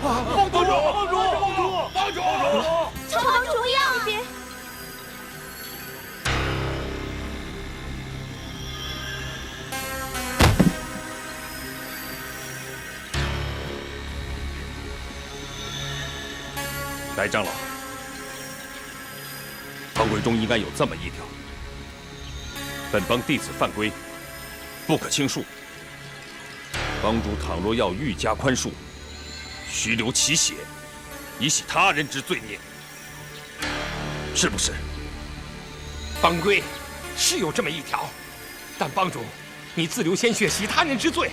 帮主，帮主，帮主，帮主！乔帮主呀！别！白长老，帮规中应该有这么一条：本帮弟子犯规，不可轻恕。帮主倘若要愈加宽恕，须流其血，以洗他人之罪孽，是不是？帮规是有这么一条，但帮主，你自流鲜血洗他人之罪，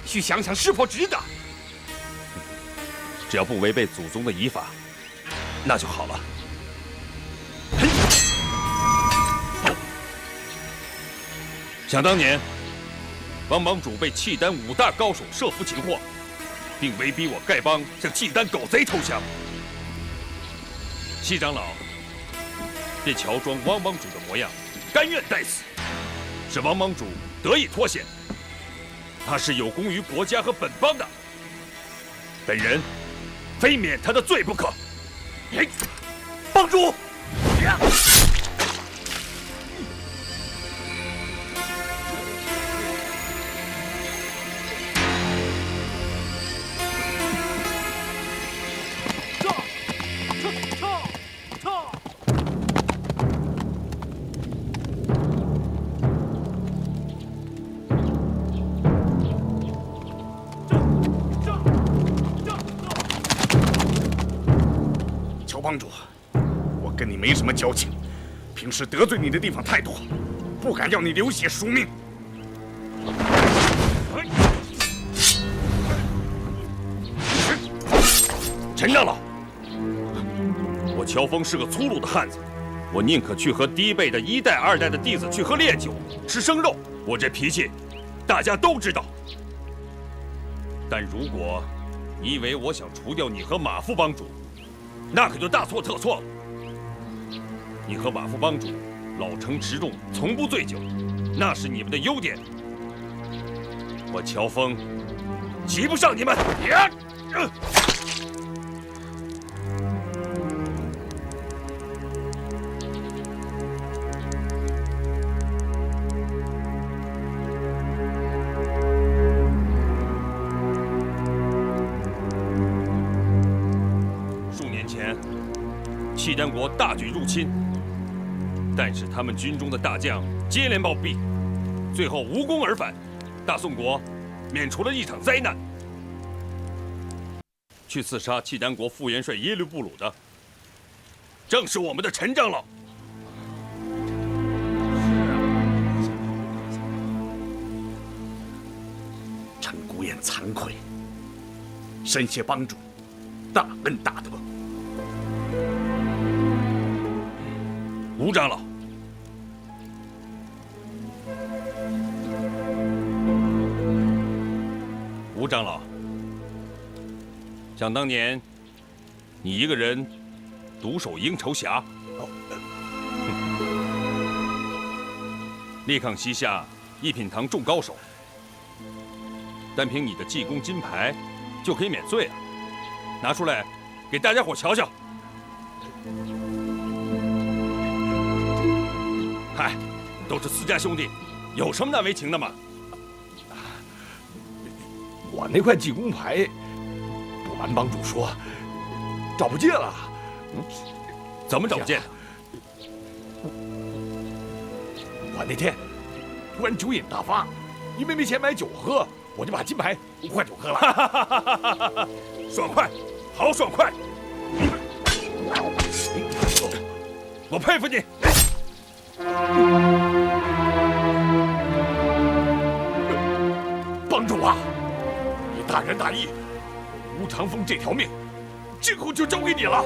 需想想是否值得。只要不违背祖宗的遗法，那就好了。想当年，帮帮主被契丹5大高手设伏擒获，并威逼我丐帮向契丹狗贼投降。西长老便乔装汪帮主的模样，甘愿待死，使汪帮主得以脱险。他是有功于国家和本帮的，本人非免他的罪不可。帮主！帮主，我跟你没什么交情，平时得罪你的地方太多，不敢要你流血赎命。陈长老，我乔峰是个粗鲁的汉子，我宁可去和低辈的1代、2代的弟子去喝烈酒、吃生肉，我这脾气，大家都知道。但如果你以为我想除掉你和马副帮主，那可就大错特错了。你和马副帮主老成持重，从不醉酒，那是你们的优点。我乔峰及不上你们。契丹国大举入侵，但是他们军中的大将接连暴毙，最后无功而返，大宋国免除了一场灾难。去刺杀契丹国副元帅耶律布鲁的，正是我们的陈长老。陈孤雁惭愧，深谢帮主大恩大德。吴长老，吴长老，想当年，你一个人独守鹰巢峡，力抗西夏一品堂众高手，单凭你的济公金牌就可以免罪了，拿出来给大家伙瞧瞧。嗨，都是私家兄弟，有什么难为情的吗？我那块济公牌，不瞒帮主说，找不见了。怎么找不见的？我那天突然酒瘾大发，因为没钱买酒喝，我就把金牌换酒喝了。爽快，好爽快！我佩服你。帮主啊，你大仁大义，吴长风这条命，今后就交给你了。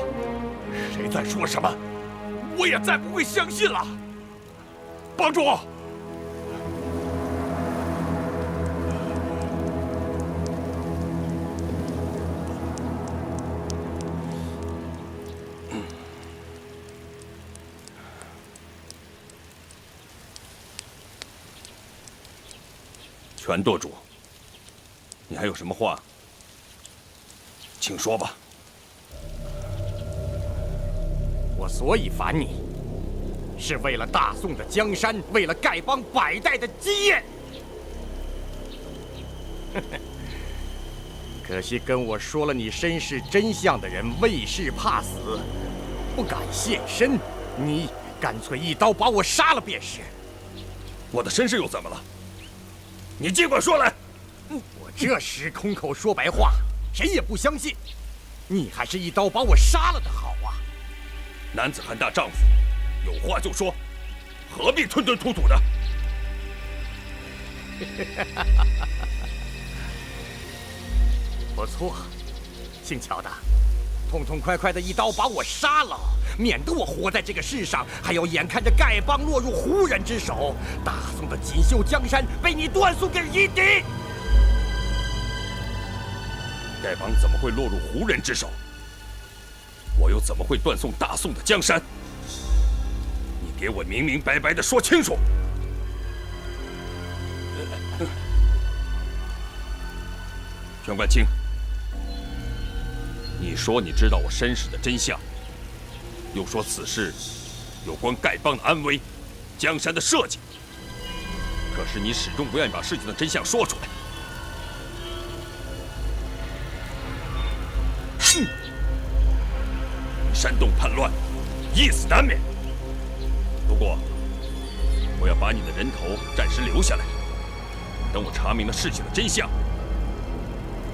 谁再说什么，我也再不会相信了。帮主，全舵主，你还有什么话，请说吧。我所以烦你，是为了大宋的江山，为了丐帮100代的基业。可惜跟我说了你身世真相的人魏氏怕死，不敢现身，你干脆一刀把我杀了便是。我的身世又怎么了？你尽管说来。我这时空口说白话，谁也不相信，你还是一刀把我杀了的好啊！男子汉大丈夫，有话就说，何必吞吞吐吐的？不错，姓乔的，痛痛快快的一刀把我杀了，免得我活在这个世上，还要眼看着丐帮落入胡人之手，大宋的锦绣江山被你断送给夷狄。丐帮怎么会落入胡人之手？我又怎么会断送大宋的江山？你给我明明白白的说清楚！全冠清，你说你知道我身世的真相，又说此事有关丐帮的安危、江山的社稷，可是你始终不愿意把事情的真相说出来。煽动叛乱，一死难免。不过，我要把你的人头暂时留下来，等我查明了事情的真相，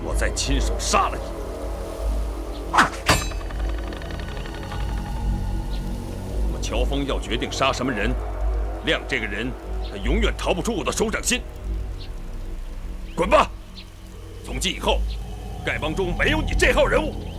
我再亲手杀了你。我乔峰要决定杀什么人，亮这个人，他永远逃不出我的手掌心。滚吧！从今以后，丐帮中没有你这号人物。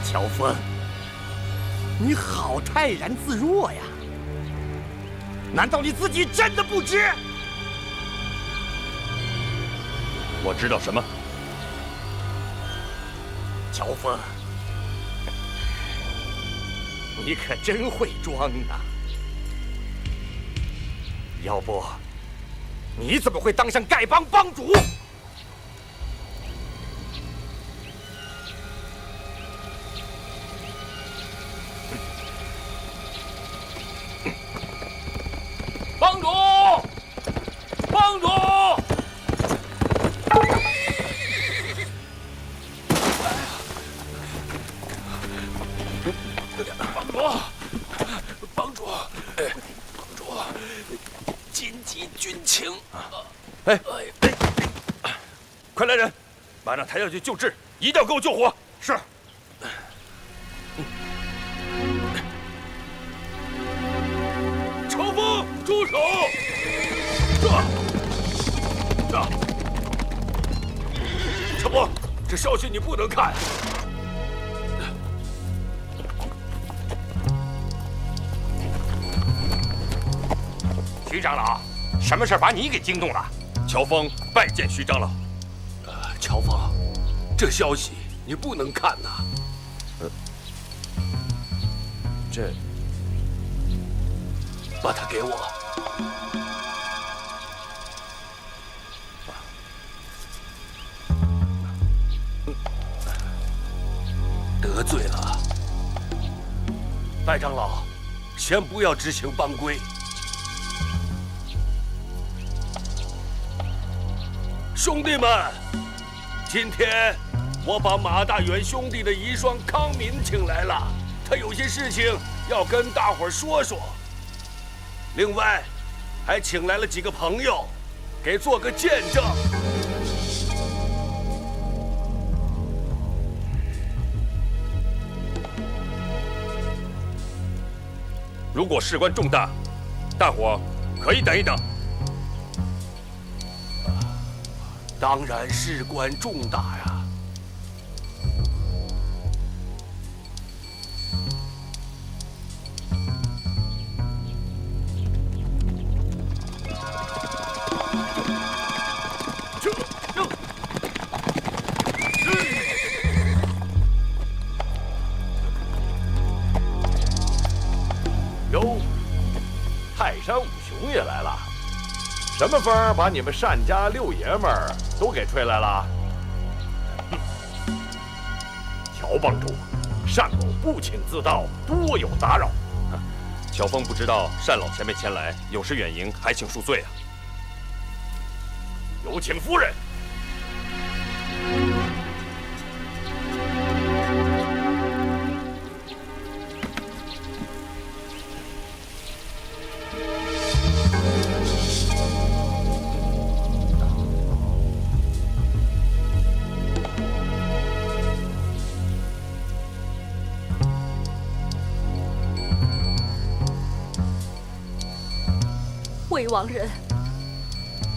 乔峰，你好泰然自若呀！难道你自己真的不知？我知道什么？乔峰，你可真会装啊！要不，你怎么会当上丐帮帮主？帮主，帮主！帮主，紧急军情！哎，快来人，马上抬下去救治，一定要给我救活！是。朝风，住手！陈波，这消息你不能看。徐长老，什么事把你给惊动了？乔峰拜见徐长老。乔峰，这消息你不能看呐。这，把它给我。得罪了，白长老，先不要执行帮规。兄弟们，今天我把马大元兄弟的遗孀康敏请来了，他有些事情要跟大伙儿说说。另外，还请来了几个朋友，给做个见证。如果事关重大，大伙可以等一等。当然事关重大呀。哟，泰山五雄也来了。什么风把你们单家六爷们儿都给吹来了？乔帮主，单某不请自到，多有打扰。乔峰不知道单老前辈前来，有失远迎，还请恕罪啊。有请夫人。魏王人，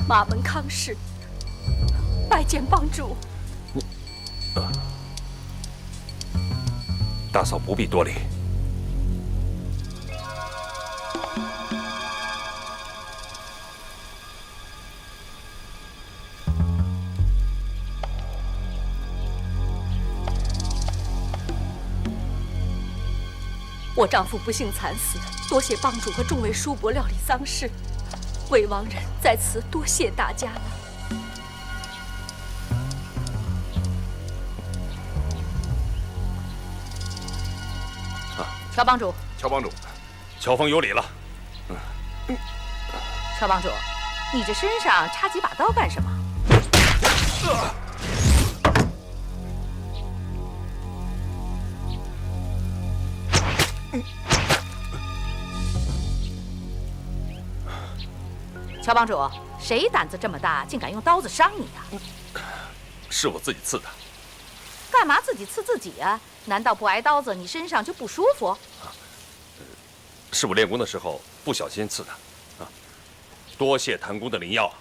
马门康氏，拜见帮主。大嫂不必多礼。我丈夫不幸惨死，多谢帮主和众位叔伯料理丧事。魏王人在此多谢大家了。乔帮主，乔帮主，乔峰有礼了。乔帮主，你这身上插几把刀干什么？乔帮主，谁胆子这么大，竟敢用刀子伤你呀？是我自己刺的。干嘛自己刺自己啊？难道不挨刀子，你身上就不舒服？是我练功的时候不小心刺的，啊，多谢谭公的灵药。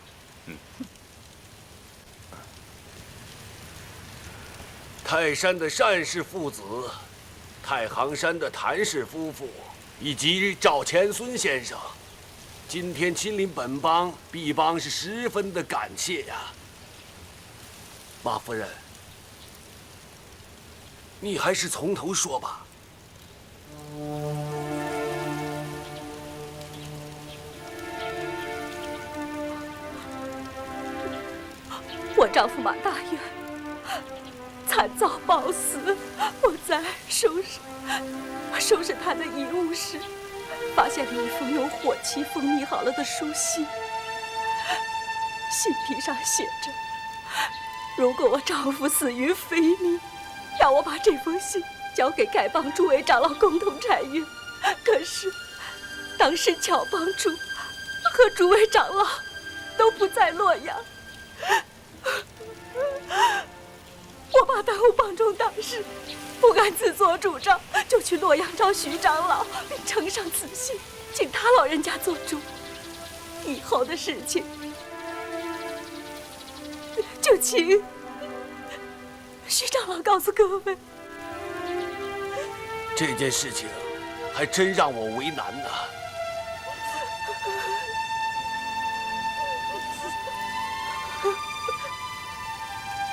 泰山的单氏父子，太行山的谭氏夫妇，以及赵钱孙先生，今天亲临本邦，毕邦是十分的感谢呀。马夫人，你还是从头说吧。我丈夫马大元惨遭暴死，我在收拾他的遗物时，发现了一封用火漆封密好了的书信。信题上写着：如果我丈夫死于非命，要我把这封信交给丐帮诸位长老共同查阅。可是，当时乔帮主和诸位长老都不在洛阳。我怕耽误帮中大事，不敢自作主张，就去洛阳找徐长老，并呈上此信，请他老人家做主。以后的事情，就请徐长老告诉各位。这件事情还真让我为难呐。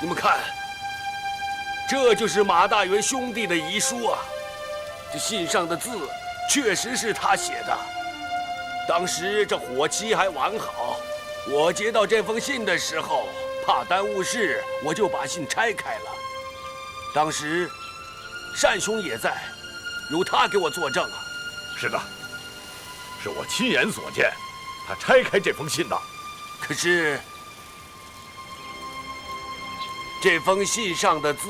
你们看，这就是马大元兄弟的遗书啊！这信上的字确实是他写的。当时这火漆还完好，我接到这封信的时候，怕耽误事，我就把信拆开了。当时单兄也在，由他给我作证啊。是的，是我亲眼所见，他拆开这封信的。可是这封信上的字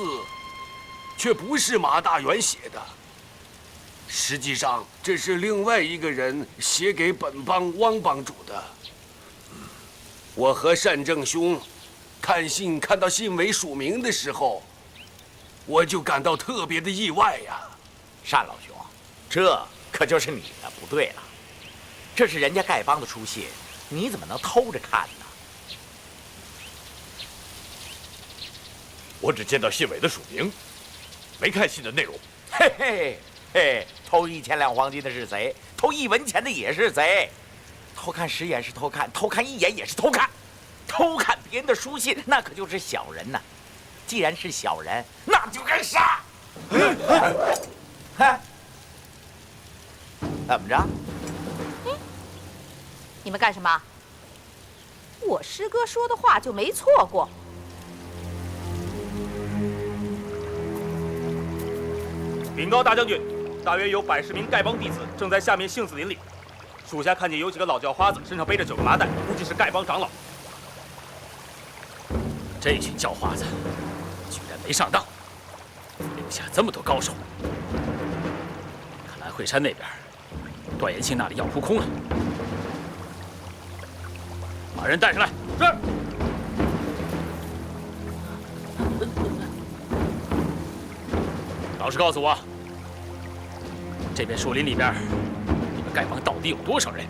却不是马大元写的。实际上，这是另外一个人写给本帮汪帮主的。我和单正兄看信看到信尾署名的时候，我就感到特别的意外呀。单老兄，这可就是你的不对了。这是人家丐帮的书信，你怎么能偷着看呢？我只见到信尾的署名，没看信的内容。嘿嘿嘿，偷1000两黄金的是贼，偷1文钱的也是贼。偷看10眼是偷看，偷看1眼也是偷看。偷看别人的书信，那可就是小人呐。既然是小人，那就该杀。怎么着？你们干什么？我师哥说的话就没错过。禀告大将军，大约有110名丐帮弟子正在下面杏子林里。属下看见有几个老叫花子身上背着9个麻袋，估计是丐帮长老。这群叫花子居然没上当，留下这么多高手。看来惠山那边，段延庆那里要扑空了。把人带上来。是。老实告诉我，这片树林里边，你们丐帮到底有多少人？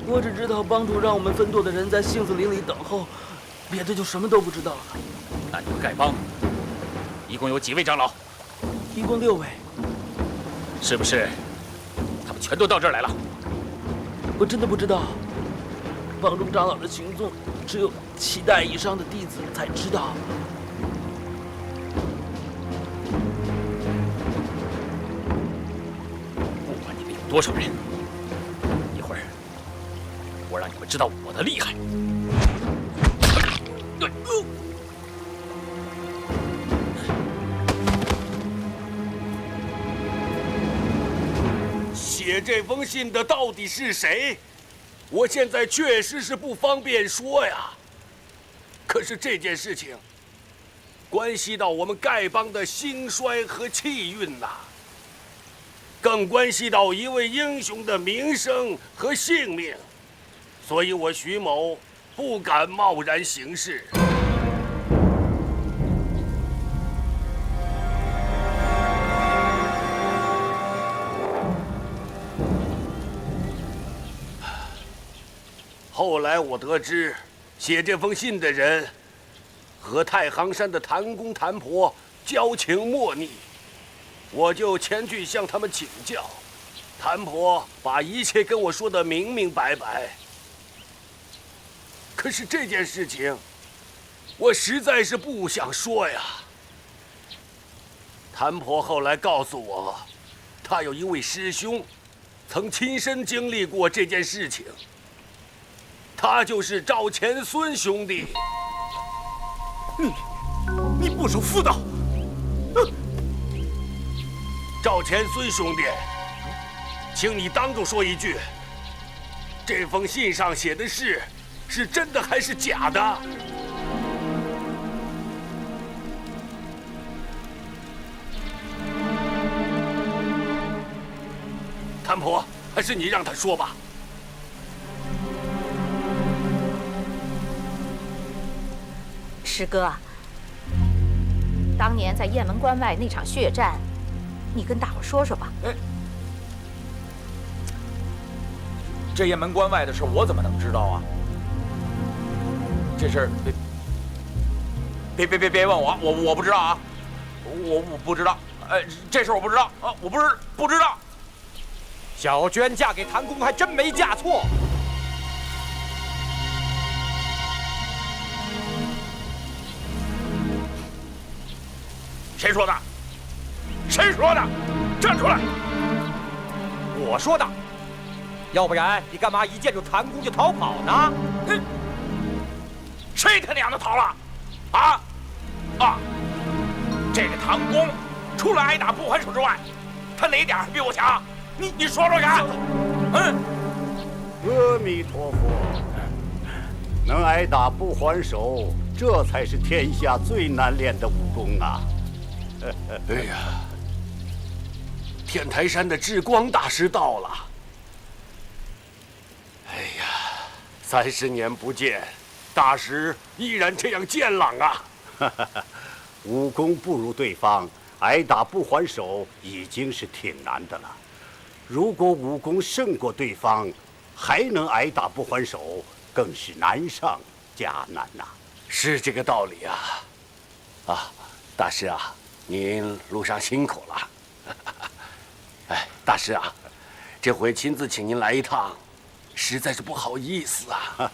我只知道帮主让我们分舵的人在杏子林里等候，别的就什么都不知道了。那你们丐帮一共有几位长老？一共6位。是不是他们全都到这儿来了？我真的不知道，帮中长老的行踪只有7代以上的弟子才知道。不管你们有多少人，一会儿我让你们知道我的厉害。写这封信的到底是谁？我现在确实是不方便说呀。可是这件事情关系到我们丐帮的兴衰和气运呐，更关系到一位英雄的名声和性命，所以我徐某不敢贸然行事。后来我得知，写这封信的人和太行山的谭公谭婆交情莫逆，我就前去向他们请教。谭婆把一切跟我说得明明白白。可是这件事情，我实在是不想说呀。谭婆后来告诉我，她有一位师兄，曾亲身经历过这件事情。他就是赵钱孙兄弟。你不守妇道！赵钱孙兄弟，请你当众说一句，这封信上写的是真的还是假的？谭婆，还是你让他说吧。师哥，当年在雁门关外那场血战，你跟大伙说说吧。这雁门关外的事，我怎么能知道啊？这事儿别问我，我不知道啊，我不知道。这事儿我不知道啊，我不知道。小娟嫁给谭公还真没嫁错。谁说的？谁说的？站出来！我说的。要不然你干嘛一见着谭公就逃跑呢？谁他娘的逃了？这个谭公除了挨打不还手之外，他哪点比我强？你说说看。阿弥陀佛，能挨打不还手，这才是天下最难练的武功啊！哎呀，天台山的智光大师到了。哎呀，30年不见，大师依然这样健朗啊！武功不如对方，挨打不还手已经是挺难的了。如果武功胜过对方，还能挨打不还手，更是难上加难呐。是这个道理啊！啊，大师啊，您路上辛苦了。哎，大师啊，这回亲自请您来一趟，实在是不好意思啊。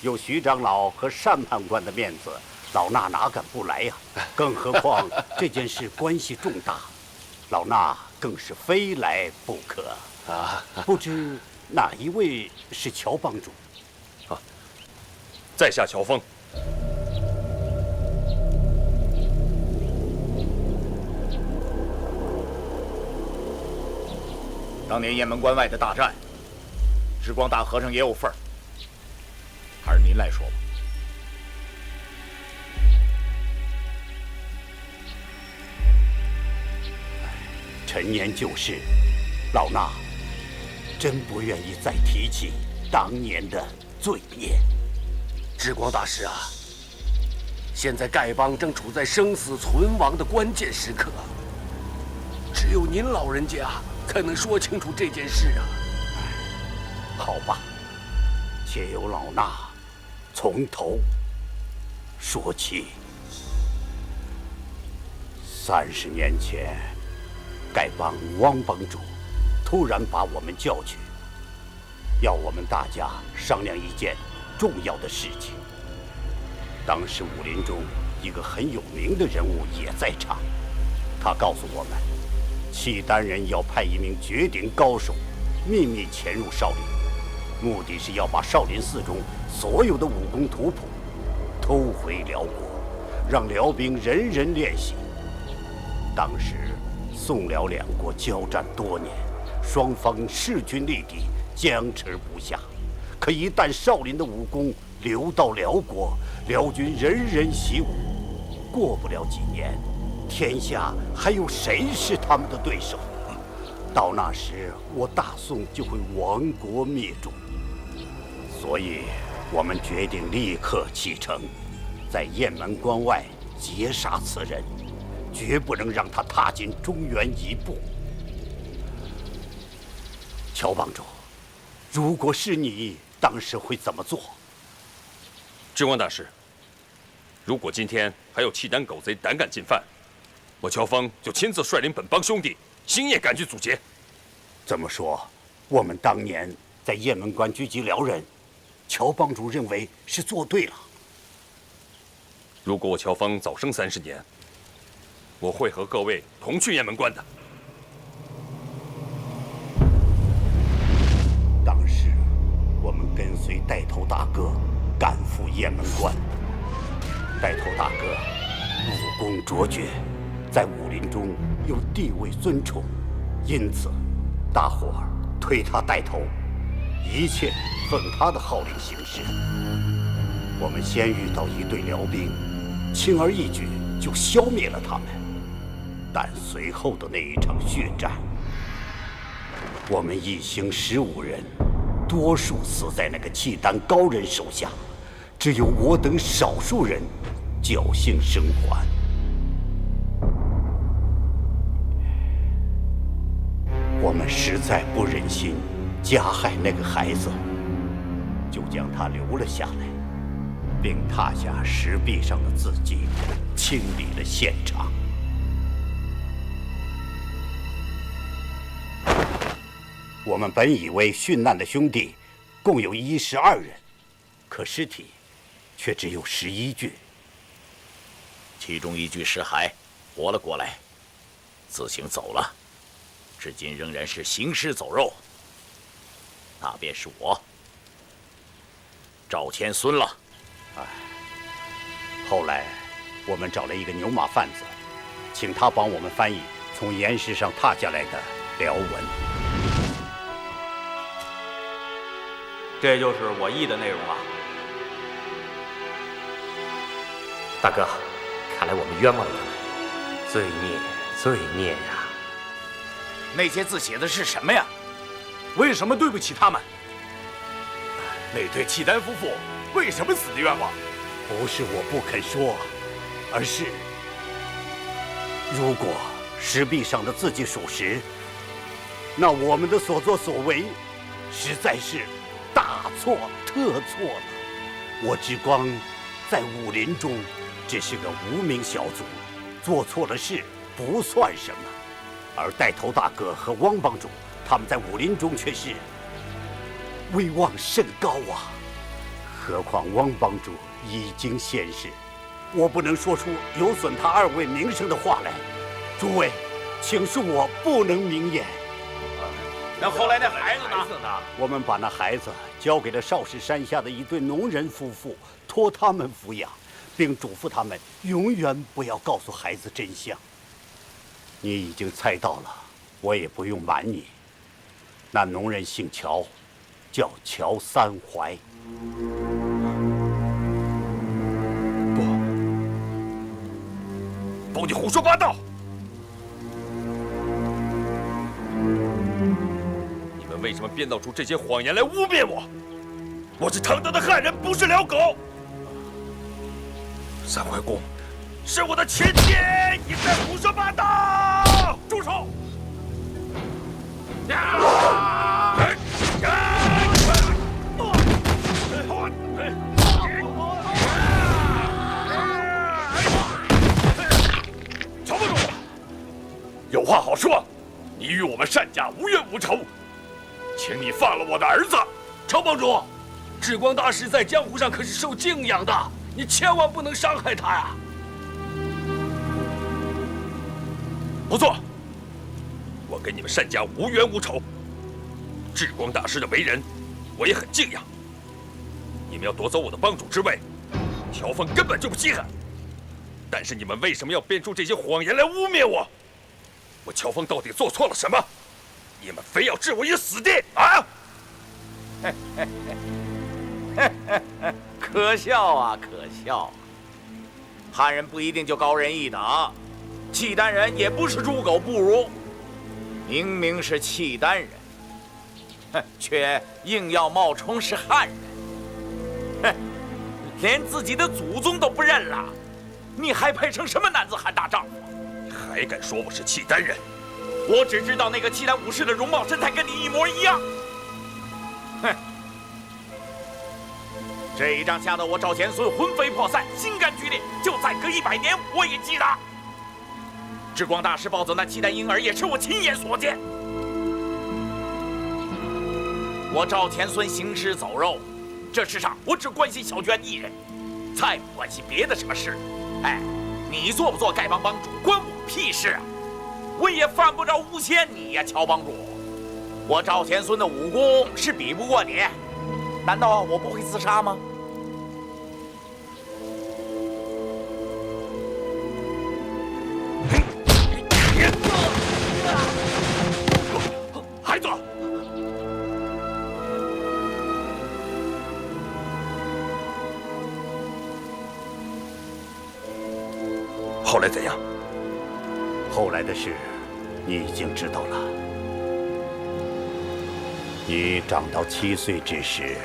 有徐长老和单判官的面子，老衲哪敢不来呀？更何况这件事关系重大，老衲更是非来不可啊！不知哪一位是乔帮主？啊，在下乔峰。当年雁门关外的大战，智光大和尚也有份儿，还是您来说吧。陈年旧事，老衲真不愿意再提起当年的罪孽。智光大师啊，现在丐帮正处在生死存亡的关键时刻，只有您老人家才能说清楚这件事啊。好吧，且由老衲从头说起。30年前，丐帮汪帮主突然把我们叫去，要我们大家商量一件重要的事情。当时武林中一个很有名的人物也在场，他告诉我们，契丹人要派一名绝顶高手秘密潜入少林，目的是要把少林寺中所有的武功图谱偷回辽国，让辽兵人人练习。当时宋辽两国交战多年，双方势均力敌，僵持不下。可一旦少林的武功流到辽国，辽军人人习武，过不了几年，天下还有谁是他们的对手？到那时，我大宋就会亡国灭种。所以，我们决定立刻启程，在雁门关外截杀此人，绝不能让他踏进中原一步。乔帮主，如果是你，当时会怎么做？智光大师，如果今天还有契丹狗贼胆敢进犯，我乔峰就亲自率领本帮兄弟，星夜赶去阻截。这么说，我们当年在雁门关狙击辽人，乔帮主认为是做对了。如果我乔峰早生30年，我会和各位同去雁门关的。当时我们跟随带头大哥赶赴雁门关，带头大哥武功卓绝，在武林中有地位尊崇，因此大伙儿推他带头，一切奉他的号令行事。我们先遇到一队辽兵，轻而易举就消灭了他们。但随后的那一场血战，我们一行15人，多数死在那个契丹高人手下，只有我等少数人侥幸生还。我们实在不忍心加害那个孩子，就将他留了下来，并踏下石壁上的字迹，清理了现场。我们本以为殉难的兄弟共有12人，可尸体却只有11具，其中1具尸骸活了过来，自行走了，至今仍然是行尸走肉。那便是我赵千孙了。后来我们找了一个牛马贩子，请他帮我们翻译从岩石上踏下来的辽文。这就是我译的内容啊。大哥，看来我们冤枉了他们，罪孽，罪孽呀！那些字写的是什么呀？为什么对不起他们？那对契丹夫妇为什么死的冤枉？不是我不肯说，而是如果石壁上的字迹属实，那我们的所作所为实在是大错特错了。我之光在武林中只是个无名小卒，做错了事不算什么，而带头大哥和汪帮主他们在武林中却是威望甚高啊。何况汪帮主已经现世，我不能说出有损他二位名声的话来。诸位，请恕我不能明言。那后来那孩子呢？我们把那孩子交给了少室山下的一对农人夫妇，托他们抚养，并嘱咐他们永远不要告诉孩子真相。你已经猜到了，我也不用瞒你。那农人姓乔，叫乔三槐。包你胡说八道！你们为什么编造出这些谎言来污蔑我？我是唐德的汉人，不是辽狗。三槐公是我的亲戚，你在胡说八道！住手！乔帮主，有话好说，你与我们单家无冤无仇，请你放了我的儿子。乔帮主，智光大师在江湖上可是受敬仰的，你千万不能伤害他呀！不错，我跟你们单家无冤无仇。智光大师的为人，我也很敬仰。你们要夺走我的帮主之位，乔峰根本就不稀罕。但是你们为什么要编出这些谎言来污蔑我？我乔峰到底做错了什么？你们非要置我于死地啊！可笑啊，可笑！汉人不一定就高人一等，契丹人也不是猪狗不如。明明是契丹人，却硬要冒充是汉人，连自己的祖宗都不认了，你还配成什么男子汉大丈夫？还敢说我是契丹人？我只知道那个契丹武士的容貌身材跟你一模一样。哼！这一仗吓得我赵钱孙魂飞魄散，心肝俱裂。就再隔100年，我也记得。智光大师抱走那契丹婴儿，也是我亲眼所见。我赵钱孙行尸走肉，这世上我只关心小娟一人，再不关心别的什么事。哎，你做不做丐帮帮主，关我屁事啊！我也犯不着诬陷你呀，乔帮主。我赵钱孙的武功是比不过你，难道我不会自杀吗？孩子，后来怎样？后来的事，你已经知道了。你长到7岁之时，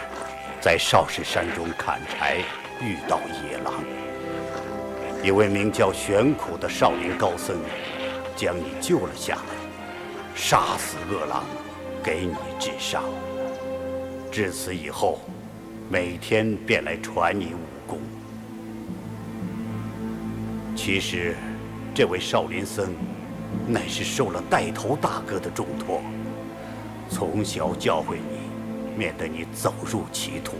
在少室山中砍柴，遇到野狼。一位名叫玄苦的少林高僧，将你救了下来，杀死恶狼，给你治伤。至此以后，每天便来传你武功。其实，这位少林僧，乃是受了带头大哥的重托，从小教诲你，免得你走入歧途。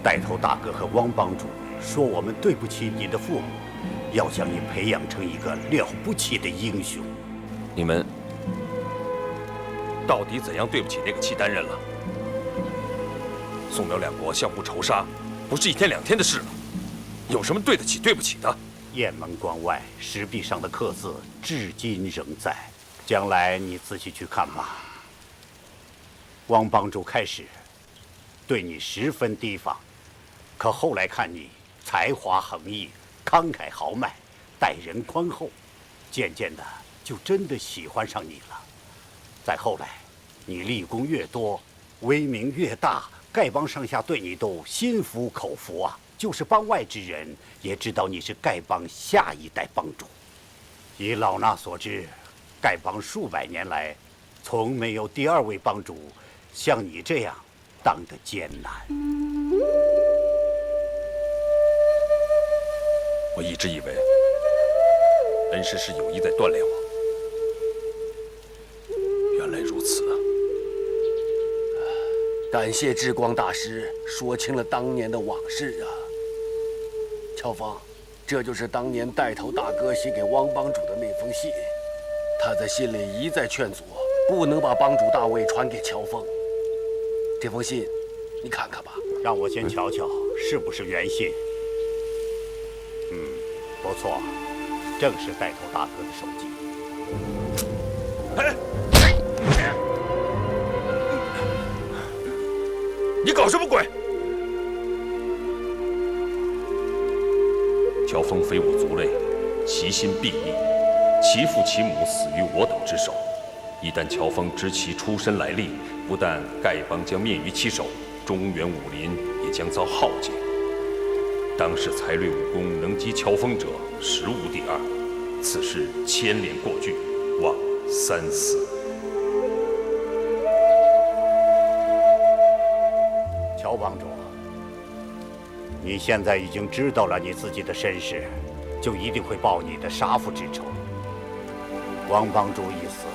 带头大哥和汪帮主说我们对不起你的父母，要将你培养成一个了不起的英雄。你们到底怎样对不起那个契丹人了？宋苗两国相互仇杀，不是1天2天的事了，有什么对得起对不起的？雁门关外石壁上的刻字至今仍在，将来你仔细去看吧。汪帮主开始对你十分提防，可后来看你才华横溢，慷慨豪迈，待人宽厚，渐渐的就真的喜欢上你了。再后来，你立功越多，威名越大，丐帮上下对你都心服口服啊。就是帮外之人也知道你是丐帮下一代帮主。以老衲所知，丐帮数百年来，从没有第二位帮主像你这样当得艰难。我一直以为恩师是有意在锻炼我，原来如此啊！感谢智光大师说清了当年的往事啊！乔峰，这就是当年带头大哥写给汪帮主的那封信。他在信里一再劝阻，不能把帮主大位传给乔峰。这封信，你看看吧。让我先瞧瞧是不是原信。不错，正是带头大哥的手迹。你搞什么鬼？乔峰非我族类，其心必异，其父其母死于我等之手。一旦乔峰知其出身来历，不但丐帮将灭于其手，中原武林也将遭浩劫。当世才略武功能及乔峰者，实无第二。此事牵连过巨，望三思。乔帮主，你现在已经知道了你自己的身世，就一定会报你的杀父之仇。汪帮主一死，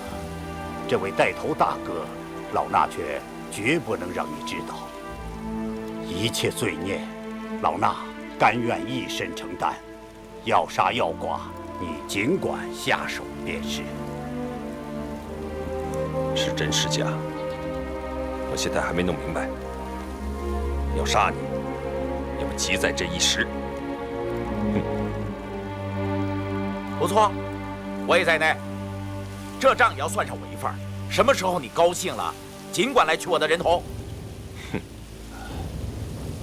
这位带头大哥，老衲却绝不能让你知道。一切罪孽，老衲甘愿一身承担。要杀要剐，你尽管下手便是。是真是假，我现在还没弄明白。要杀你，也不急在这一时。不错，我也在内。这账也要算上我一份。什么时候你高兴了，尽管来取我的人头。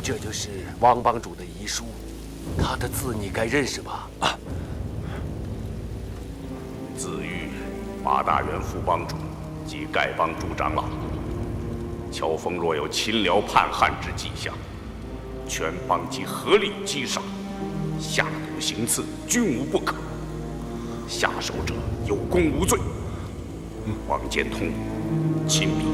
这就是汪帮主的遗书，他的字你该认识吧？啊，自喻马大元副帮主及丐帮主长老，乔峰若有亲辽叛汉之迹象，全帮即合力击杀，下毒行刺，均无不可。下手者有功无罪。王建通，亲笔。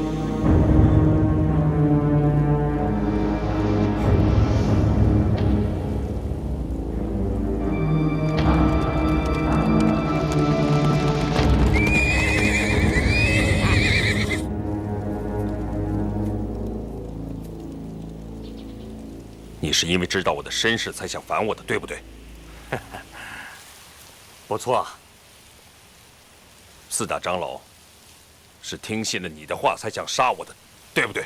你是因为知道我的身世才想烦我的，对不对？不错。四大长老是听信了你的话才想杀我的，对不对？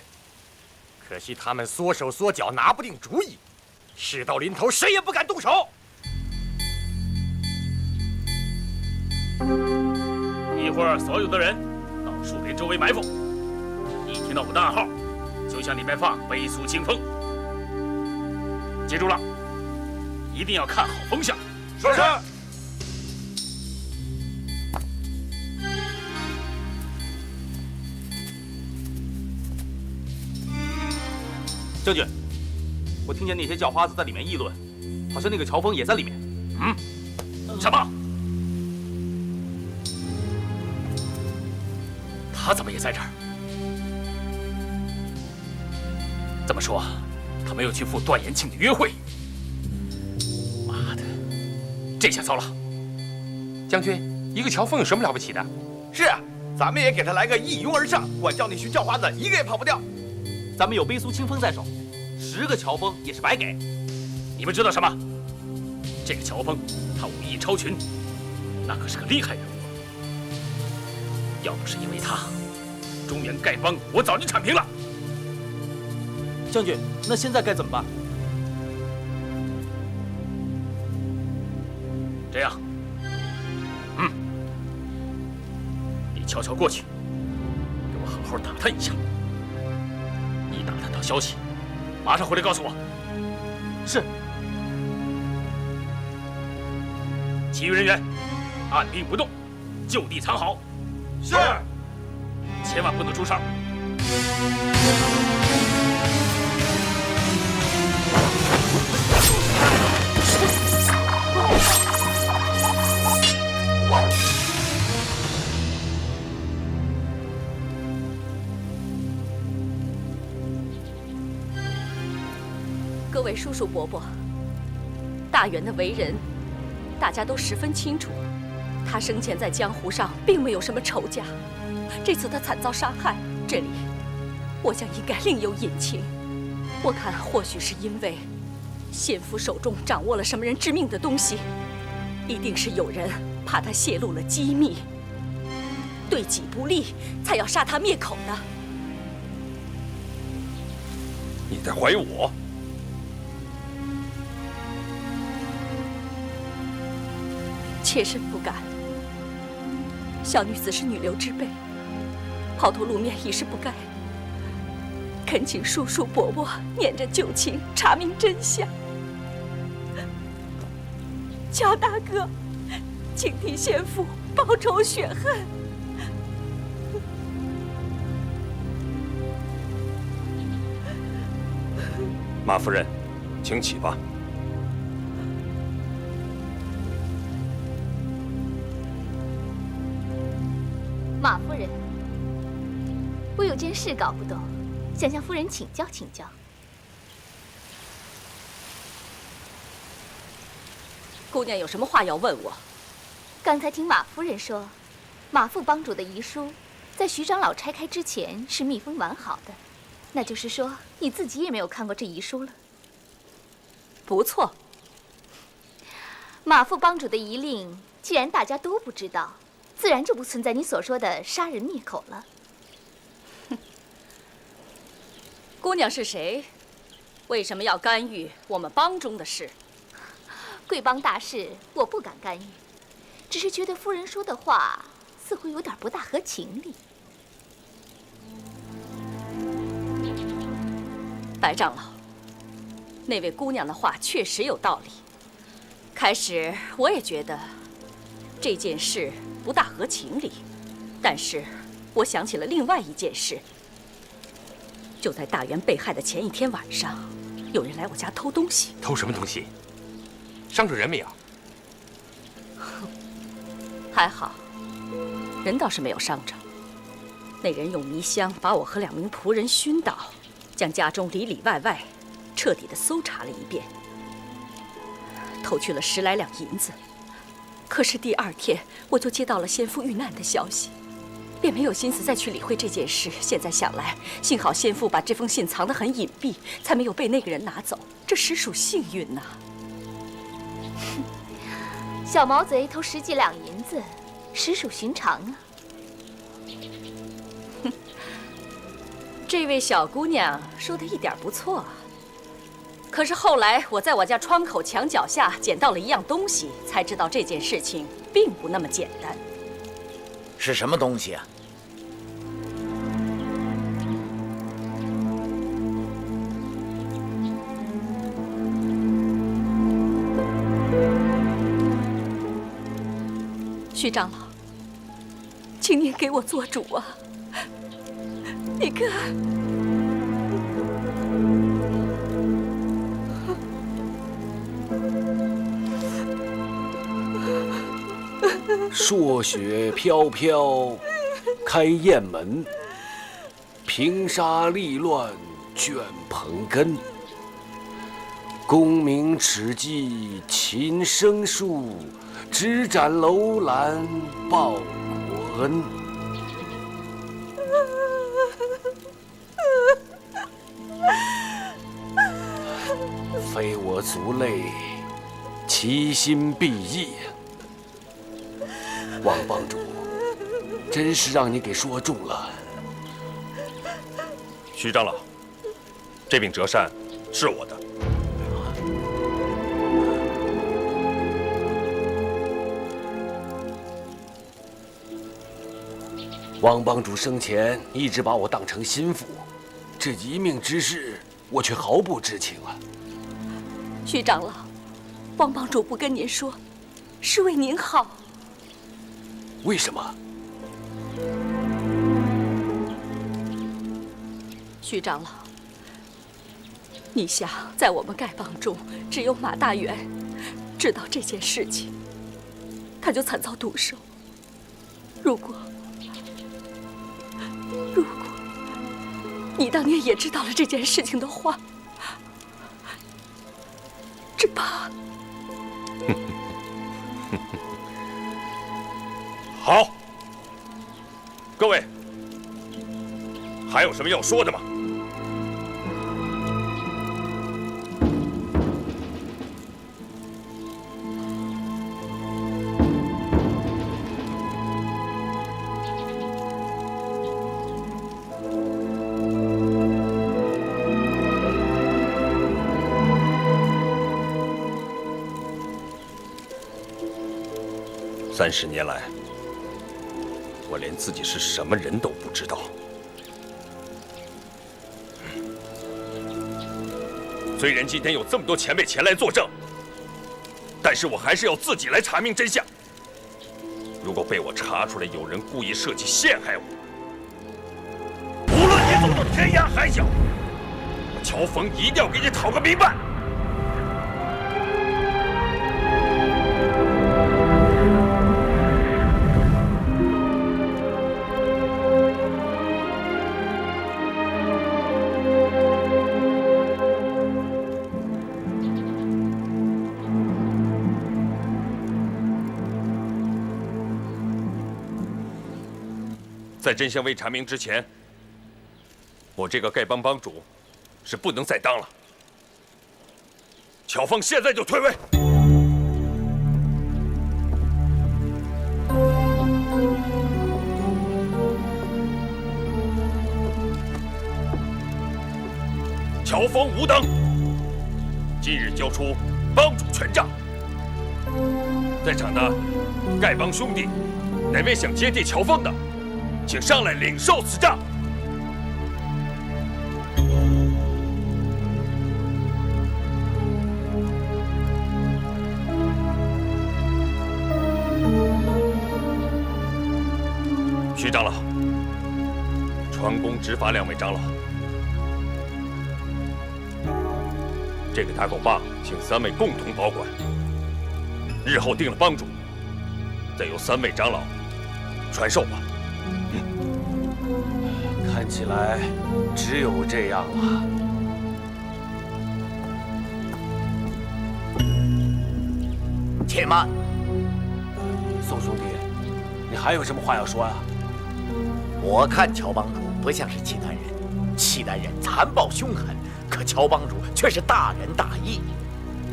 可惜他们缩手缩脚，拿不定主意。事到临头，谁也不敢动手。一会儿，所有的人到树林周围埋伏。一听到我的暗号，就向里面放飞速清风。记住了，一定要看好风向。说是。将军，我听见那些叫花子在里面议论，好像那个乔峰也在里面。什么？他怎么也在这儿？这么说，他没有去赴段延庆的约会？妈的，这下糟了！将军，一个乔峰有什么了不起的？是啊，咱们也给他来个一拥而上，管教那群叫花子一个也跑不掉。咱们有飞苏清风在手，10个乔峰也是白给。你们知道什么？这个乔峰，他武艺超群，那可是个厉害人物。要不是因为他，中原丐帮我早就铲平了。将军，那现在该怎么办？这样，你悄悄过去，给我好好打探一下。一打探到消息，马上回来告诉我。是。其余人员按兵不动，就地藏好。是。千万不能出声。各位叔叔伯伯，大元的为人，大家都十分清楚。他生前在江湖上并没有什么仇家，这次他惨遭杀害，这里我想应该另有隐情。我看或许是因为县府手中掌握了什么人致命的东西，一定是有人怕他泄露了机密，对己不利，才要杀他灭口的。你在怀疑我？妾身不敢。小女子是女流之辈，抛头露面已是不该。恳请叔叔伯伯念着旧情，查明真相。乔大哥，请替县府报仇雪恨。马夫人，请起吧。马夫人，我有件事搞不懂，想向夫人请教请教。姑娘有什么话要问我？刚才听马夫人说，马副帮主的遗书在徐长老拆开之前是密封完好的，那就是说你自己也没有看过这遗书了。不错。马副帮主的遗令，既然大家都不知道，自然就不存在你所说的杀人灭口了。姑娘是谁？为什么要干预我们帮中的事？贵帮大事，我不敢干预，只是觉得夫人说的话似乎有点不大合情理。白长老，那位姑娘的话确实有道理。开始我也觉得这件事不大合情理，但是我想起了另外一件事。就在大元被害的前一天晚上，有人来我家偷东西。偷什么东西？伤着人没有？还好，人倒是没有伤着。那人用迷香把我和2名仆人熏倒，将家中里里外外彻底的搜查了一遍，偷去了10来两银子。可是第2天我就接到了先父遇难的消息，便没有心思再去理会这件事。现在想来，幸好先父把这封信藏得很隐蔽，才没有被那个人拿走，这实属幸运呐。小毛贼偷10几两银子，实属寻常啊。这位小姑娘说的一点不错啊。可是后来我在我家窗口墙角下捡到了一样东西，才知道这件事情并不那么简单。是什么东西啊？徐长老，请您给我做主啊！你看，朔雪飘飘，开雁门；平沙立乱，卷蓬根。功名齿迹勤生树，只斩楼兰报国恩。非我族类，其心必异。王帮主，真是让你给说中了。徐长老，这柄折扇是我的。王帮主生前一直把我当成心腹，这一命之事，我却毫不知情啊。徐长老，王帮主不跟您说，是为您好。为什么？徐长老，你想，在我们丐帮中，只有马大元知道这件事情，他就惨遭毒手。如果你当年也知道了这件事情的话，只怕……好，各位，还有什么要说的吗？30年来，我连自己是什么人都不知道。虽然今天有这么多前辈前来作证，但是我还是要自己来查明真相。如果被我查出来有人故意设计陷害我，无论你走到天涯海角，我乔峰一定要给你讨个明白。在真相未查明之前，我这个丐帮帮主是不能再当了。乔峰现在就退位。乔峰吾等今日交出帮主权杖，在场的丐帮兄弟，哪位想接替乔峰的，请上来领受此杖。徐长老，传功执法2位长老。这个打狗棒，请3位共同保管。日后定了帮主，再由3位长老传授吧。看起来只有这样了。且慢，宋兄弟，你还有什么话要说啊？我看乔帮主不像是契丹人，契丹人残暴凶狠，可乔帮主却是大仁大义。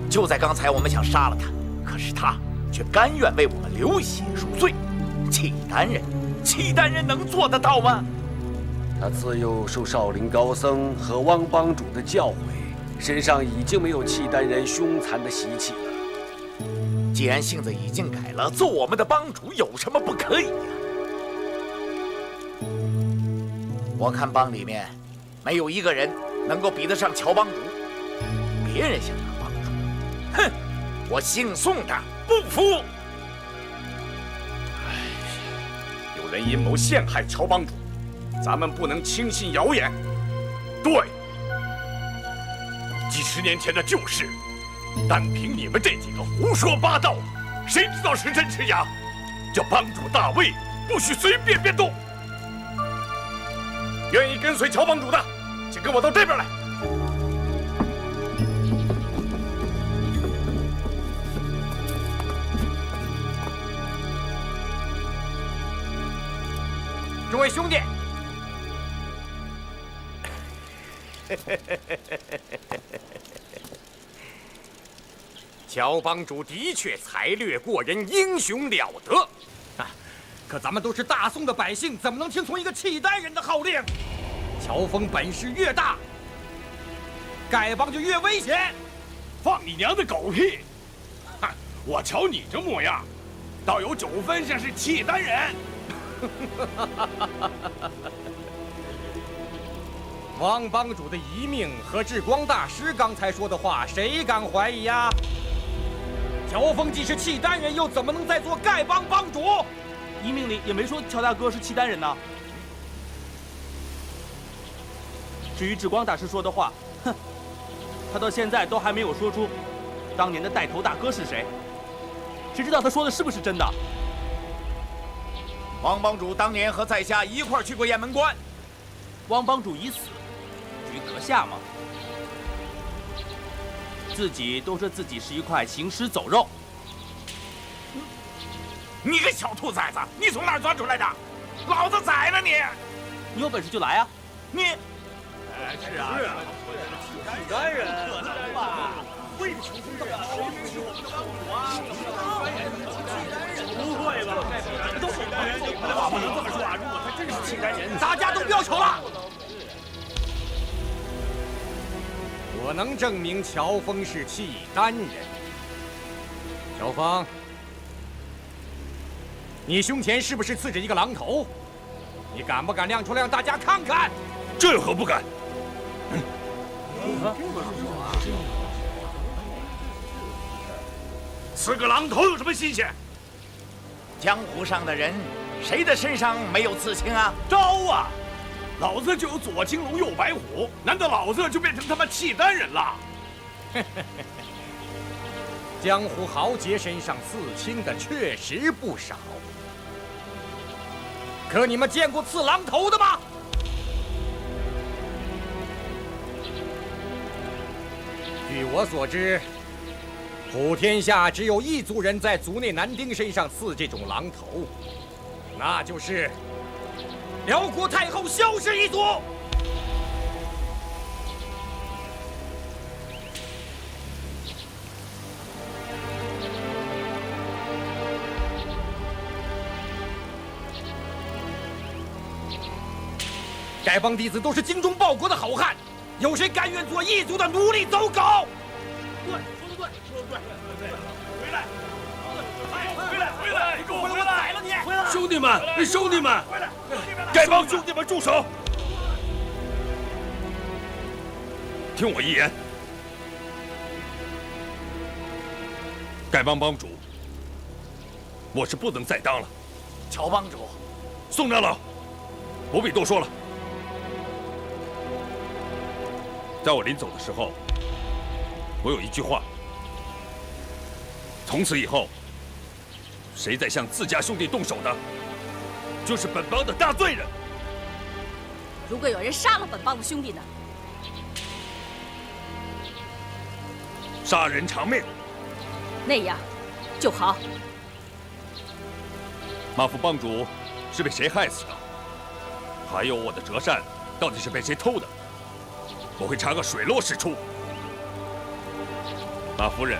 就在刚才，我们想杀了他，可是他却甘愿为我们流血赎罪。契丹人能做得到吗？他自幼受少林高僧和汪帮主的教诲，身上已经没有契丹人凶残的习气了。既然性子已经改了，做我们的帮主有什么不可以呀？我看帮里面没有一个人能够比得上乔帮主。别人想当帮主，哼！我姓宋的不服。有人阴谋陷害乔帮主，咱们不能轻信谣言。对，几十年前的旧事，单凭你们这几个胡说八道，谁知道是真是假？这帮主大位不许随便变动。愿意跟随乔帮主的，请跟我到这边来。诸位兄弟，乔帮主的确才略过人，英雄了得啊！可咱们都是大宋的百姓，怎么能听从一个契丹人的号令？乔峰本事越大，丐帮就越危险。放你娘的狗屁！哼，我瞧你这模样，倒有9分像是契丹人。汪帮主的遗命和智光大师刚才说的话，谁敢怀疑呀？乔峰既是契丹人，又怎么能再做丐帮帮主？遗命里也没说乔大哥是契丹人呢。至于智光大师说的话，哼，他到现在都还没有说出当年的带头大哥是谁，谁知道他说的是不是真的？王帮主当年和在下一块儿去过雁门关。汪帮主已死，至于阁下嘛，自己都说自己是一块行尸走肉。你个小兔崽子，你从哪儿钻出来的？老子宰了你！你有本事就来啊！你，是啊，契丹人可能吧？为了求公道，谁不是我们的帮主啊？不会吧？不能这么说啊！如果他真是契丹人，大家都不要吵了。我能证明乔峰是契丹人。乔峰，你胸前是不是刺着一个狼头？你敢不敢亮出来让大家看看？这有何不敢？刺个狼头有什么新鲜？江湖上的人，谁的身上没有刺青啊？招啊！老子就有左青龙右白虎，难道老子就变成他妈契丹人了？江湖豪杰身上刺青的确实不少，可你们见过刺狼头的吗？据我所知，普天下只有一族人在族内男丁身上刺这种狼头，那就是辽国太后萧氏一族。丐帮弟子都是精忠报国的好汉，有谁甘愿做异族的奴隶走狗？对，说的对，回来！回来！你给我回来！宰了你！兄弟们，丐帮兄弟们住手！听我一言，丐帮帮主，我是不能再当了。乔帮主，宋长老，不必多说了。在我临走的时候，我有一句话：从此以后，谁再向自家兄弟动手的，就是本帮的大罪人。如果有人杀了本帮的兄弟呢？杀人偿命。那样就好。马副帮主是被谁害死的？还有我的折扇到底是被谁偷的？我会查个水落石出。马夫人，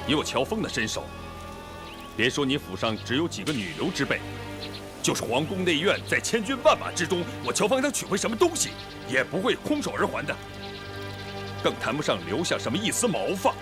以我乔峰的身手，别说你府上只有几个女流之辈，就是皇宫内院在千军万马之中，我乔峰想取回什么东西，也不会空手而还的，更谈不上留下什么一丝毛发。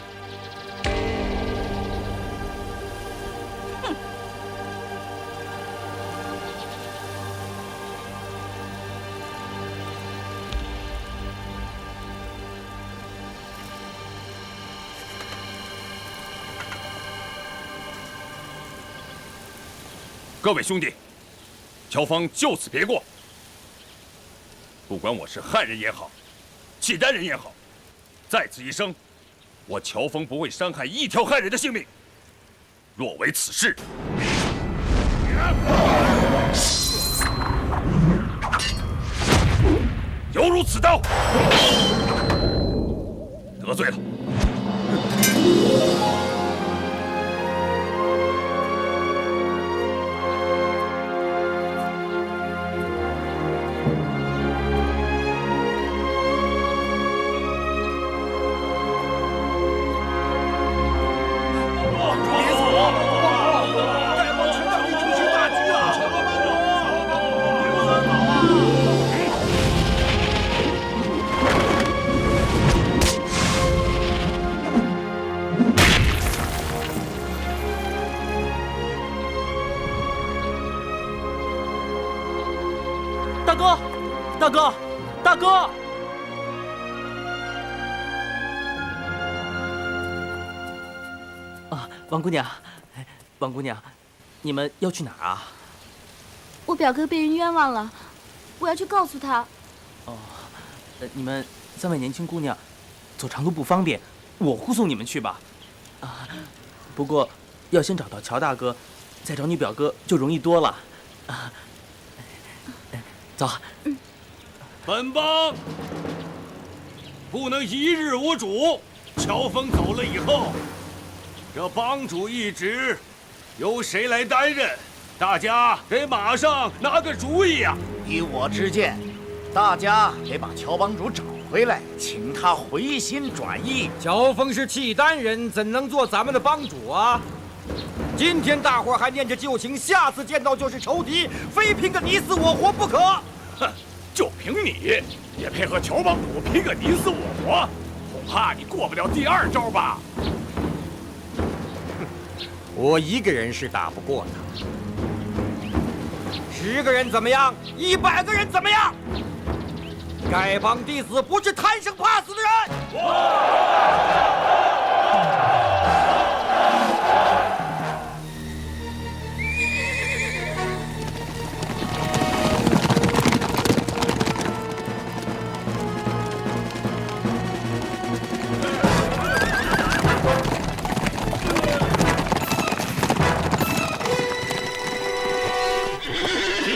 各位兄弟，乔峰就此别过。不管我是汉人也好，契丹人也好，在此一生，我乔峰不会伤害一条汉人的性命。若为此事，犹如此刀。得罪了。大哥！啊，王姑娘，你们要去哪儿啊？我表哥被人冤枉了，我要去告诉他。哦，你们三位年轻姑娘，走长路不方便，我护送你们去吧。啊，不过要先找到乔大哥，再找你表哥就容易多了。啊，走。本帮不能一日无主。乔峰走了以后，这帮主一职由谁来担任？大家得马上拿个主意啊！依我之见，大家得把乔帮主找回来，请他回心转意。乔峰是契丹人，怎能做咱们的帮主啊？今天大伙还念着旧情，下次见到就是仇敌，非拼个你死我活不可。哼，就凭你也配和乔帮主拼个你死我活？恐怕你过不了第二招吧？我一个人是打不过他，10个人怎么样？100个人怎么样？丐帮弟子不是贪生怕死的人。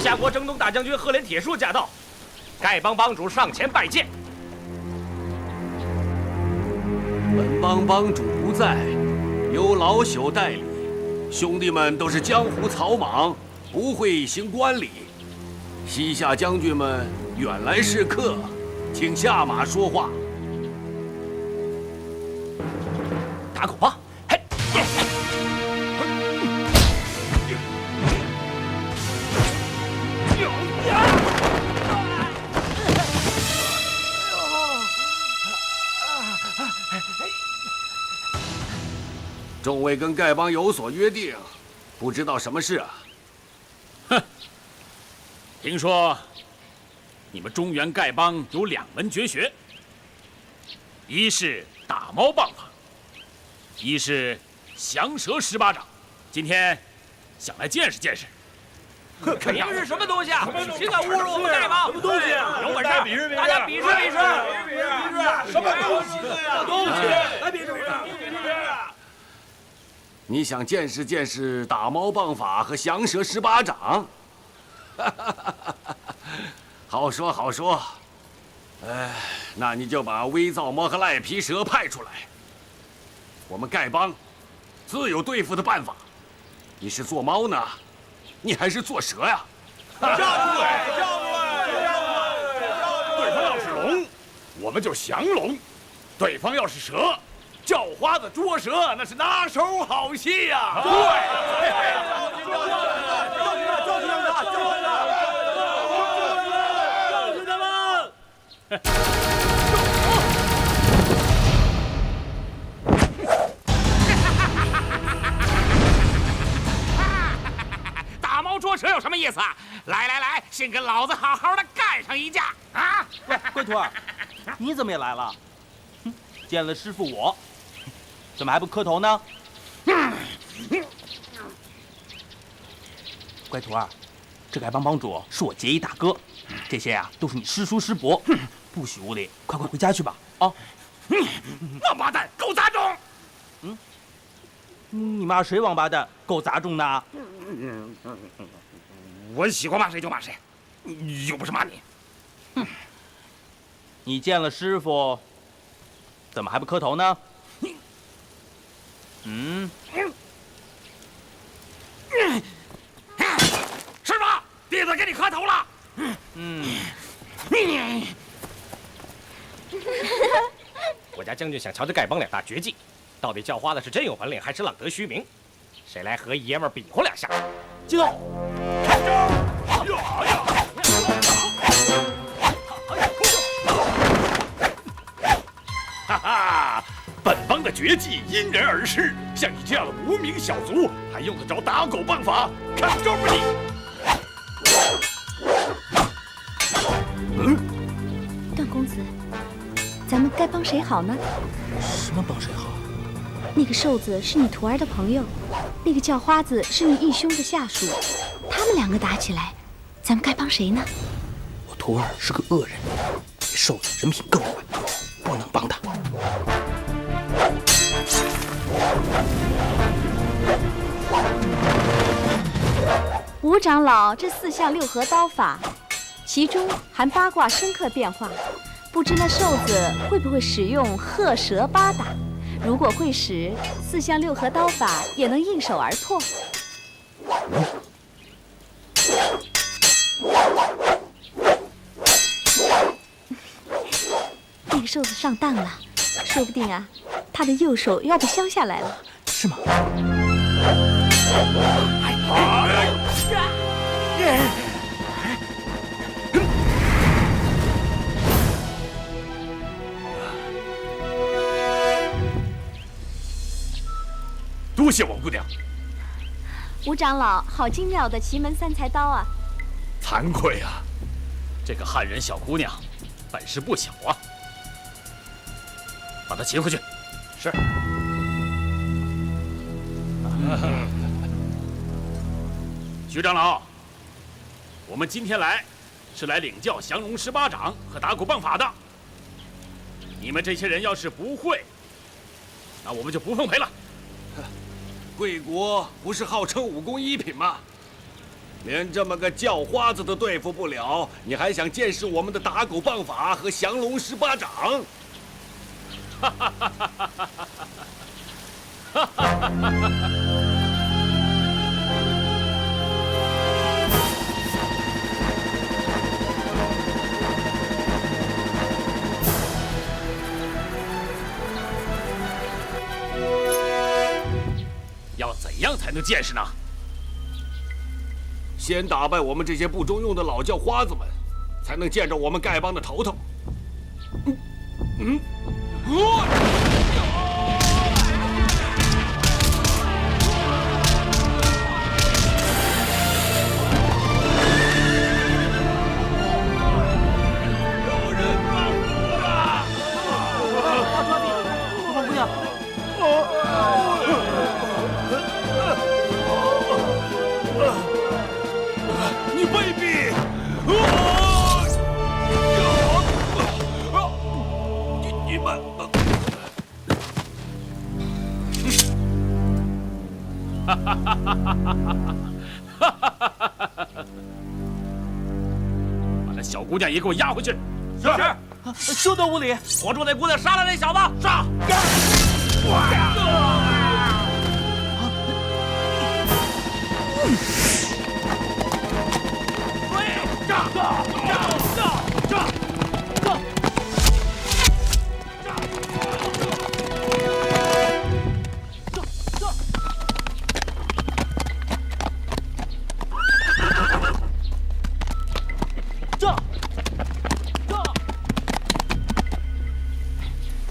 夏国征东大将军赫连铁树驾到，丐帮帮主上前拜见。本帮帮主不在，由老朽代理。兄弟们都是江湖草莽，不会行官礼。西夏将军们远来是客，请下马说话。打狗棒！嘿，众位跟丐帮有所约定，不知道什么事啊？哼，听说你们中原丐帮有2门绝学，一是打猫棒法，一是降蛇18掌。今天想来见识见识。你们是什么东西啊？谁敢侮辱我们丐帮？什么东西啊？有本事大家比试比试！什么东西呀？东西！来比试比试！你想见识见识打猫棒法和降蛇18掌？好说好说。那你就把微造猫和赖皮蛇派出来。我们丐帮自有对付的办法。你是做猫呢，你还是做蛇呀？站住！对方要是龙，我们就降龙；对方要是蛇，叫花子捉蛇，那是拿手好戏呀！对，打猫捉蛇有什么意思啊？来，先跟老子好好的干上一架啊！龟徒儿，你怎么也来了？见了师傅我，怎么还不磕头呢？乖徒儿，这丐帮帮主是我结义大哥，这些啊都是你师叔师伯，不许无礼，快回家去吧！啊！王八蛋，狗杂种！你骂谁王八蛋、狗杂种呢？我喜欢骂谁就骂谁，又不是骂你。你见了师傅，怎么还不磕头呢？师傅，弟子给你磕头了。我家将军想瞧这丐帮2大绝技，到底叫花子是真有本领，还是浪得虚名？谁来和爷们儿比划2下？激动！开招！哈哈！本帮的绝技因人而施，像你这样的无名小卒，还用得着打狗棒法？看招吧你！段公子，咱们该帮谁好呢？什么帮谁好？那个瘦子是你徒儿的朋友，那个叫花子是你义兄的下属，他们2个打起来，咱们该帮谁呢？我徒徒儿是个恶人，瘦子人品更坏，不能帮他。吴长老这4项6合刀法，其中含8卦深刻变化，不知那瘦子会不会使用鹤蛇八打？如果会使，4项6合刀法也能应手而破。那个瘦子上当了，说不定啊，他的右手要被削下来了。是吗？多谢王姑娘。吴长老，好精妙的奇门3才刀啊！惭愧啊，这个汉人小姑娘本事不小啊，把她擒回去。是。徐长老，我们今天来是来领教降龙18掌和打鼓棒法的。你们这些人要是不会，那我们就不奉陪了。贵国不是号称武功1品吗？连这么个叫花子都对付不了，你还想见识我们的打鼓棒法和降龙18掌？哈哈哈哈哈哈！哈哈哈哈！要怎样才能见识呢？先打败我们这些不中用的老叫花子们，才能见着我们丐帮的头头。把那小姑娘也给我押回去。是。休得无礼！活捉那姑娘，杀了那小子！杀！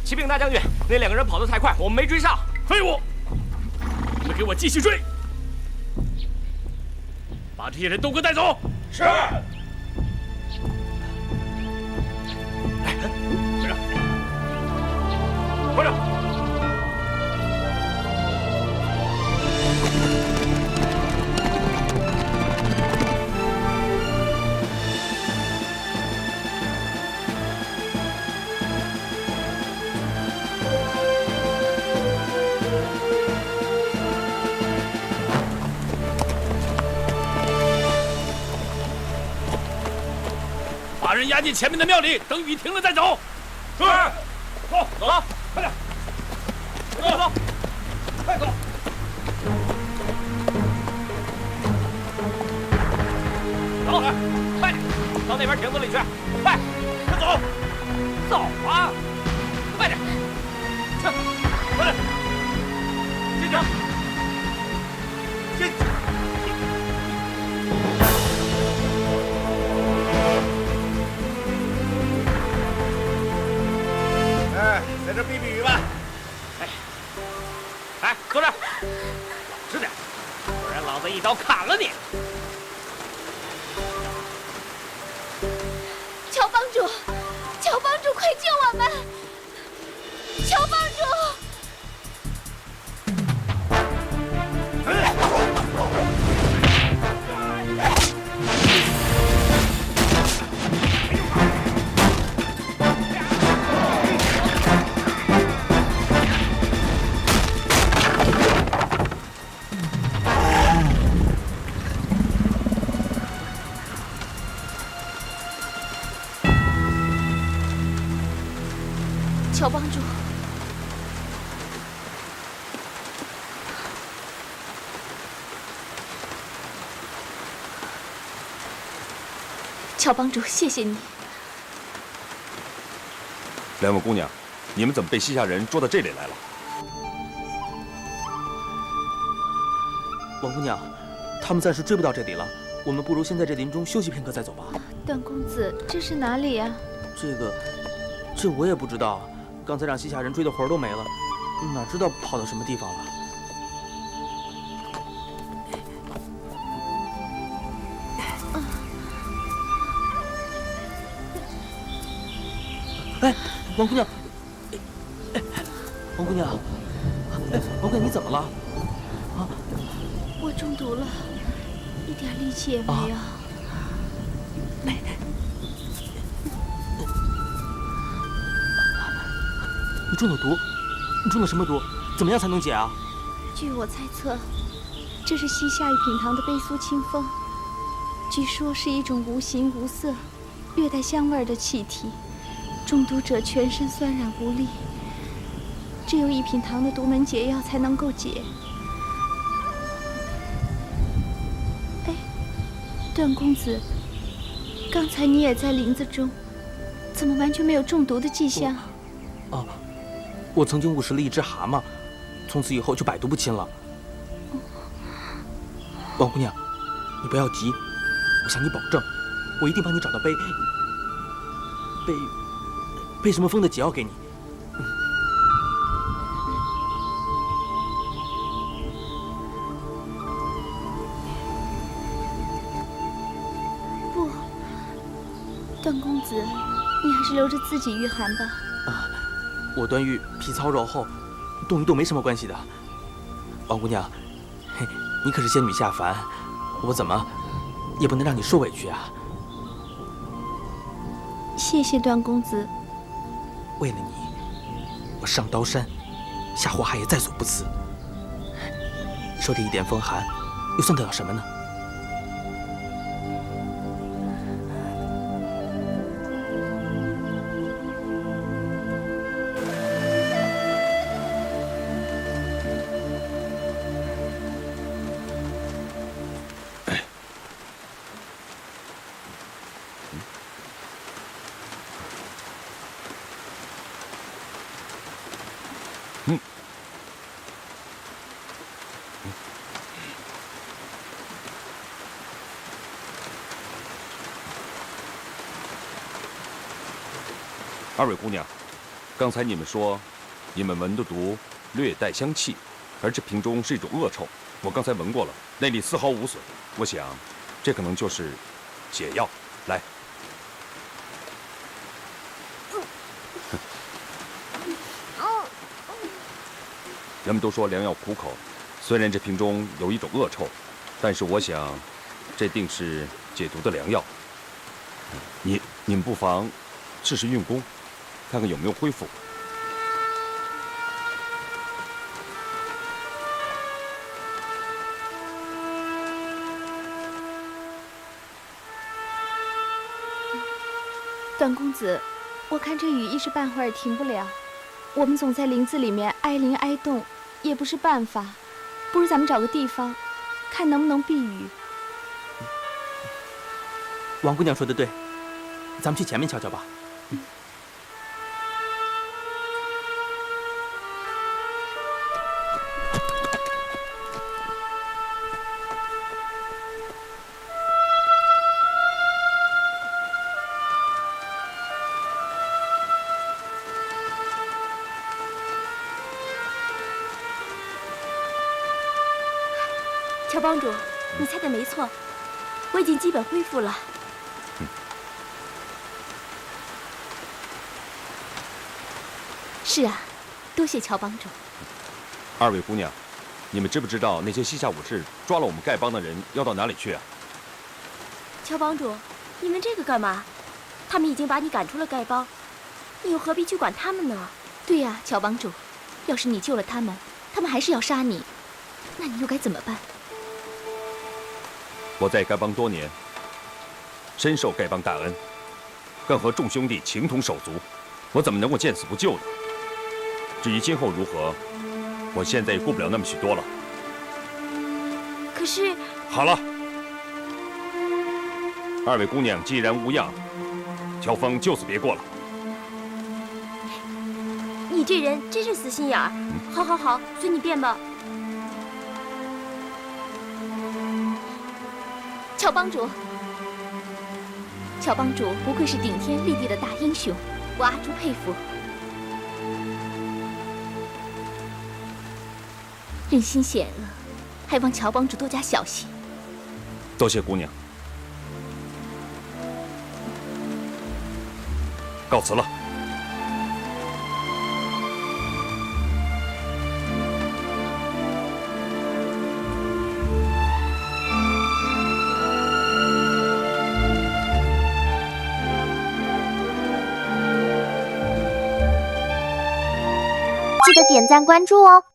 启禀大将军，那2个人跑得太快，我们没追上。废物！你们给我继续追，把这些人都给我带走。是。队长，快点！把人押进前面的庙里，等雨停了再走。是。走，走了，快点，快走，快走。走，快点，到那边亭子里去，快，快走，走啊，快点，去，快点，进城，进。在这避避雨吧。哎，坐这儿，老实点，不然老子一刀砍了你！乔帮主，乔帮主，快救我们！乔帮主！乔帮主，谢谢你。两位姑娘，你们怎么被西夏人捉到这里来了？王姑娘，他们暂时追不到这里了，我们不如先在这林中休息片刻再走吧。段公子，这是哪里呀？这我也不知道，刚才让西夏人追的魂儿都没了，哪知道跑到什么地方了。哎，王姑娘，王姑娘，王姑娘，你怎么了？啊，我中毒了，一点力气也没有。你中了毒？你中了什么毒？怎么样才能解啊？据我猜测，这是西夏一品堂的悲苏清风，据说是一种无形无色、略带香味的气体。中毒者全身酸软无力，只有一品堂的独门解药才能够解。哎，段公子，刚才你也在林子中，怎么完全没有中毒的迹象？我曾经误食了一只蛤蟆，从此以后就百毒不侵了。王姑娘，你不要急，我向你保证，我一定帮你找到背什么风的解药给你。不，段公子，你还是留着自己御寒吧。我段誉皮糙肉厚，动一动没什么关系的。王姑娘，嘿，你可是仙女下凡，我怎么也不能让你受委屈啊。谢谢段公子。为了你，我上刀山，下火海也在所不辞。受这一点风寒，又算得了什么呢？二位姑娘，刚才你们说，你们闻的毒略带香气，而这瓶中是一种恶臭。我刚才闻过了，内力丝毫无损。我想，这可能就是解药。来，人们都说良药苦口，虽然这瓶中有一种恶臭，但是我想，这定是解毒的良药。你们不妨试试运功。看看有没有恢复。段公子，我看这雨一时半会儿停不了，我们总在林子里面挨淋挨冻，也不是办法。不如咱们找个地方，看能不能避雨。王姑娘说的对，咱们去前面瞧瞧吧。乔帮主，你猜的没错，我已经基本恢复了。是啊，多谢乔帮主。二位姑娘，你们知不知道那些西夏武士抓了我们丐帮的人要到哪里去啊？乔帮主，你问这个干嘛？他们已经把你赶出了丐帮，你又何必去管他们呢？对呀，乔帮主，要是你救了他们，他们还是要杀你，那你又该怎么办？我在丐帮多年，深受丐帮大恩，更和众兄弟情同手足，我怎么能够见死不救呢？至于今后如何，我现在也顾不了那么许多了。可是，好了，二位姑娘既然无恙，乔峰就此别过了。你这人真是死心眼儿。好好好，随你便吧。乔帮主，乔帮主不愧是顶天立地的大英雄，我阿朱佩服。人心险恶，还望乔帮主多加小心。多谢姑娘，告辞了。记得点赞关注哦。